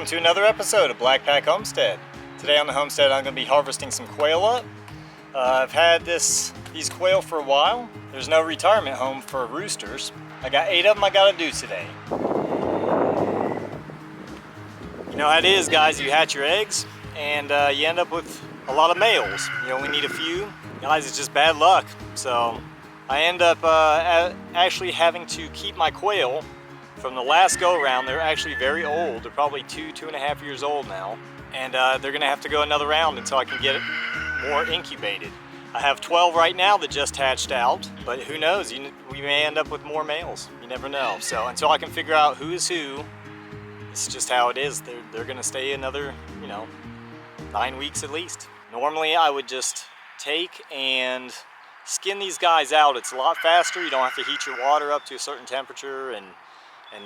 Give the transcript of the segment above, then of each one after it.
to another episode of Blackpack Homestead. Today on the homestead I'm going to be harvesting some quail up. I've had these quail for a while. There's no retirement home for roosters. I got 8 of them I got to do today. You know how it is, guys, you hatch your eggs and you end up with a lot of males. You only need a few. Guys, it's just bad luck. So I end up actually having to keep my quail from the last go around. They're actually very old. They're probably 2.5 years old now. And they're gonna have to go another round until I can get it more incubated. I have 12 right now that just hatched out, but who knows, we may end up with more males. You never know. So until I can figure out who is who, it's just how it is. They're gonna stay another, 9 weeks at least. Normally I would just take and skin these guys out. It's a lot faster. You don't have to heat your water up to a certain temperature and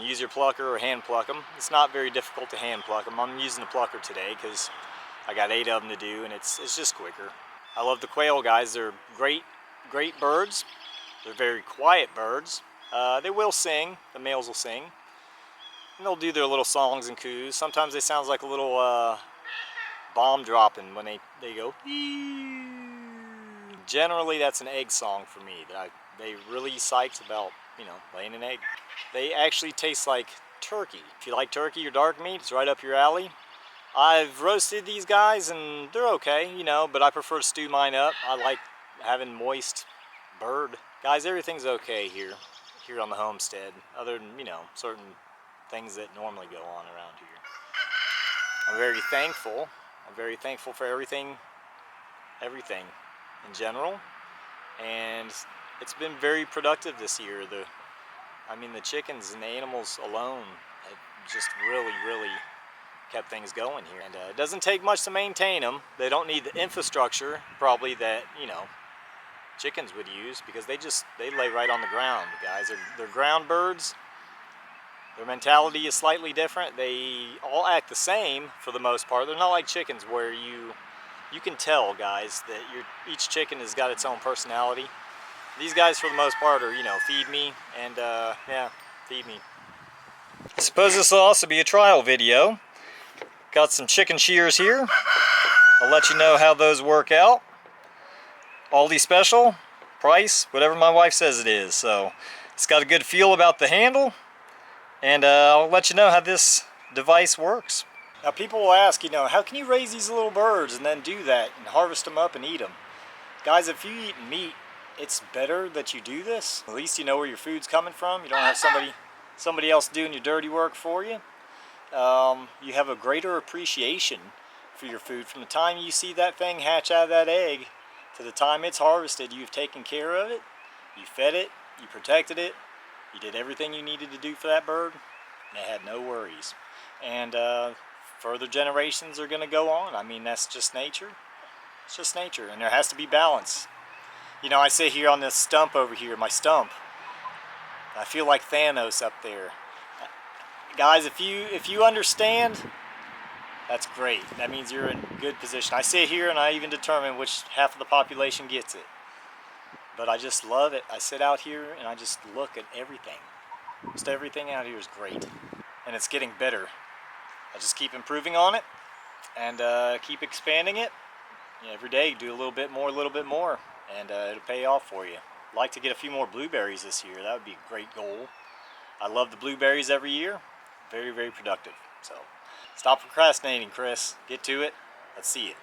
use your plucker or hand pluck them. It's not very difficult to hand pluck them. I'm using the plucker today because I got 8 of them to do, and it's just quicker. I love the quail, guys. They're great birds. They're very quiet birds. They will sing. The males will sing. And they'll do their little songs and coos. Sometimes they sound like a little bomb dropping when they go. Generally, that's an egg song for me. They really psyched about, laying an egg. They actually taste like turkey. If you like turkey or dark meat, it's right up your alley. I've roasted these guys and they're okay, but I prefer to stew mine up. I like having moist bird. Guys, everything's okay here on the homestead, other than, certain things that normally go on around here. I'm very thankful. I'm very thankful for everything in general, and it's been very productive this year. The chickens and the animals alone have just really kept things going here. And it doesn't take much to maintain them. They don't need the infrastructure probably that, chickens would use, because they lay right on the ground, guys. They're ground birds. Their mentality is slightly different. They all act the same for the most part. They're not like chickens where you can tell, guys, that each chicken has got its own personality. These guys, for the most part, are, feed me, and yeah, feed me. I suppose this will also be a trial video. Got some chicken shears here. I'll let you know how those work out. Aldi special, price, whatever my wife says it is. So it's got a good feel about the handle, and I'll let you know how this device works. Now people will ask, how can you raise these little birds and then do that and harvest them up and eat them? Guys, if you eat meat, it's better that you do this. At least you know where your food's coming from. You don't have somebody else doing your dirty work for you. You have a greater appreciation for your food. From the time you see that thing hatch out of that egg to the time it's harvested, you've taken care of it, you fed it, you protected it, you did everything you needed to do for that bird, and it had no worries. And further generations are going to go on. That's just nature. It's just nature, and there has to be balance. I sit here on this stump over here, my stump. I feel like Thanos up there. Guys, if you understand, that's great. That means you're in good position. I sit here and I even determine which half of the population gets it. But I just love it. I sit out here and I just look at everything. Just everything out here is great. And it's getting better. I just keep improving on it and keep expanding it. Every day, do a little bit more, and it'll pay off for you. I'd like to get a few more blueberries this year. That would be a great goal. I love the blueberries every year. Very productive. So stop procrastinating, Chris. Get to it. Let's see it.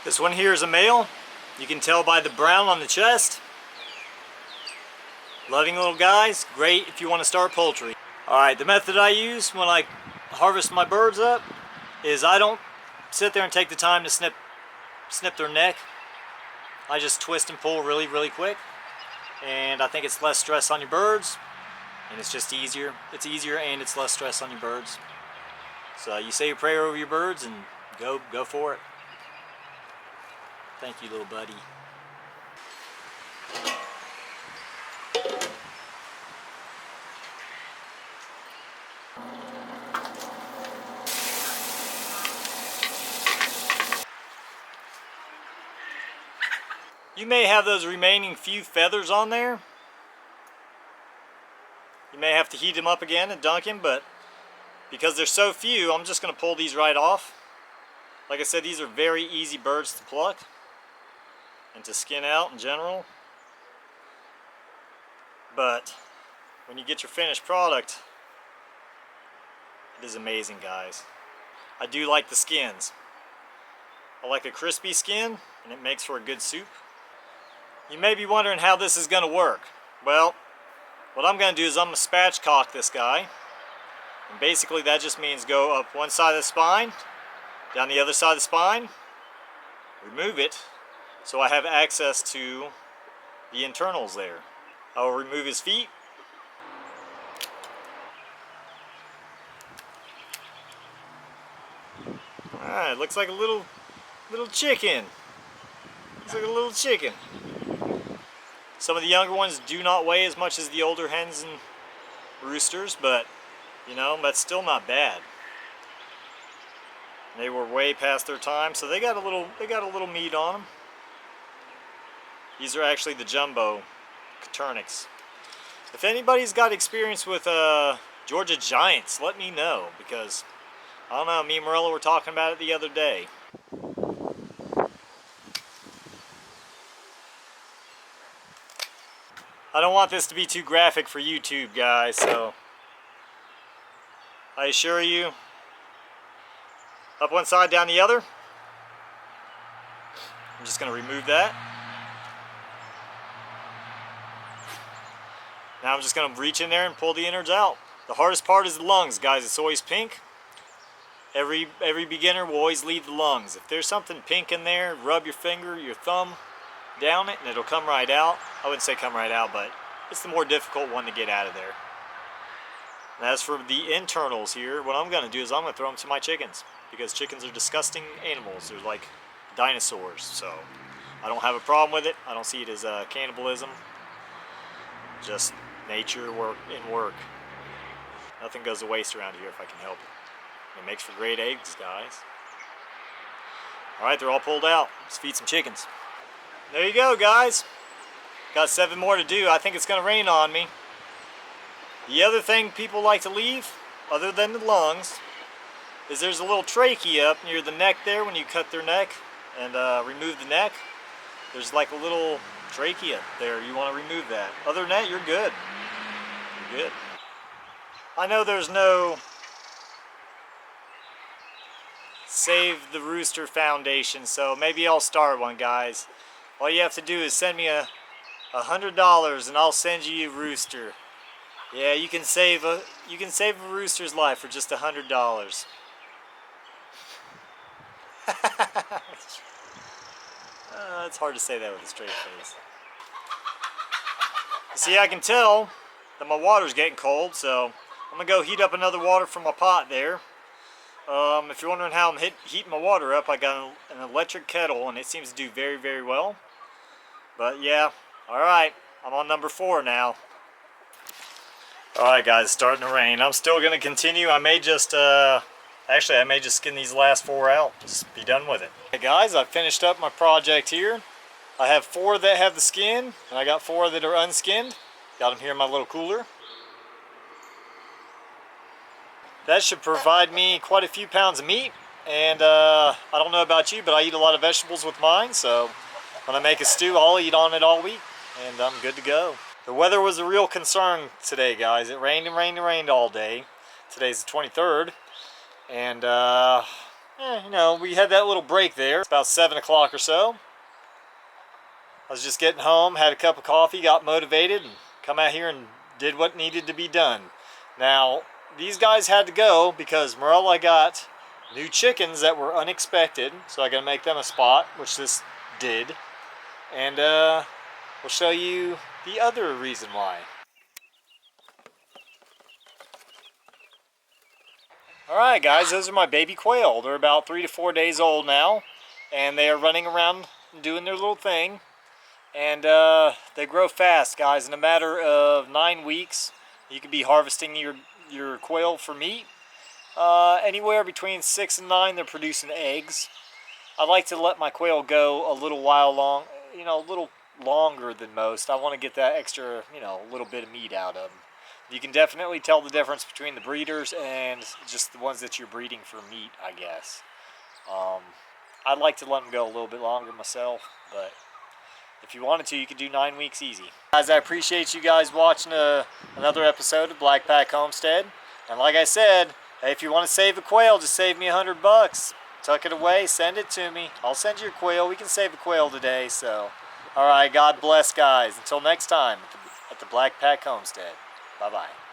This one here is a male. You can tell by the brown on the chest. Loving little guys. Great if you want to start poultry. Alright, the method I use when I harvest my birds up is I don't sit there and take the time to snip their neck. I just twist and pull really quick, and I think it's less stress on your birds, and it's just easier. It's easier and it's less stress on your birds. So you say your prayer over your birds and go for it. Thank you, little buddy. You may have those remaining few feathers on there. may have to heat them up again and dunk him, but because there's so few, I'm just going to pull these right off. Like I said, these are very easy birds to pluck and to skin out in general. But when you get your finished product, it is amazing, guys. I do like the skins. I like a crispy skin, and it makes for a good soup. You may be wondering how this is going to work. Well, what I'm going to do is I'm going to spatchcock this guy. And basically that just means go up one side of the spine, down the other side of the spine, remove it, so I have access to the internals there. I will remove his feet. Alright, looks like a little chicken. Looks like a little chicken. Some of the younger ones do not weigh as much as the older hens and roosters, but you know, that's still not bad. They were way past their time, so they got a little meat on them. These are actually the jumbo Coturnics. If anybody's got experience with Georgia Giants, let me know, because I don't know, me and Morella were talking about it the other day. I don't want this to be too graphic for YouTube, guys, so I assure you, up one side, down the other. I'm just going to remove that. Now I'm just going to reach in there and pull the innards out. The hardest part is the lungs, guys. It's always pink. Every beginner will always leave the lungs. If there's something pink in there, rub your finger, your thumb down it, and it'll come right out. I wouldn't say come right out, but it's the more difficult one to get out of there. And as for the internals here, what I'm going to do is I'm going to throw them to my chickens, because chickens are disgusting animals. They're like dinosaurs, so I don't have a problem with it. I don't see it as cannibalism. Just nature in work. Nothing goes to waste around here if I can help it. It makes for great eggs, guys. Alright, they're all pulled out. Let's feed some chickens. There you go, guys. Got 7 more to do. I think it's going to rain on me. The other thing people like to leave, other than the lungs, is there's a little trachea up near the neck there when you cut their neck and remove the neck. There's like a little trachea there. You want to remove that. Other than that, you're good. You're good. I know there's no Save the Rooster Foundation, so maybe I'll start one, guys. All you have to do is send me $100 and I'll send you a rooster. Yeah, you can save a rooster's life for just $100. It's hard to say that with a straight face. See, I can tell that my water's getting cold, so I'm gonna go heat up another water from my pot there. If you're wondering how I'm heating my water up, I got an electric kettle and it seems to do very, very well. But yeah, alright, I'm on number 4 now. Alright guys, it's starting to rain. I'm still going to continue. I may just, actually I may just skin these last 4 out. Just be done with it. Hey guys, I finished up my project here. I have 4 that have the skin, and I got 4 that are unskinned. Got them here in my little cooler. That should provide me quite a few pounds of meat. And I don't know about you, but I eat a lot of vegetables with mine, so when I make a stew, I'll eat on it all week, and I'm good to go. The weather was a real concern today, guys. It rained and rained and rained all day. Today's the 23rd, and you know, we had that little break there. It's about 7 o'clock or so. I was just getting home, had a cup of coffee, got motivated, and come out here and did what needed to be done. Now, these guys had to go because Morella got new chickens that were unexpected, so I got to make them a spot, which this did. And we'll show you the other reason why. Alright guys, those are my baby quail. They're about 3 to 4 days old now, and they are running around doing their little thing. And they grow fast, guys. In a matter of 9 weeks, you could be harvesting your quail for meat. Anywhere between 6 and 9, they're producing eggs. I like to let my quail go a little while a little longer than most. I want to get that extra, a little bit of meat out of them. You can definitely tell the difference between the breeders and just the ones that you're breeding for meat, I guess. I'd like to let them go a little bit longer myself, but if you wanted to, you could do 9 weeks easy. Guys, I appreciate you guys watching another episode of Blackpack Homestead. And like I said, if you want to save a quail, just save me $100. Tuck it away, send it to me. I'll send you a quail. We can save a quail today. So, all right, God bless, guys. Until next time at the Blackpack Homestead. Bye-bye.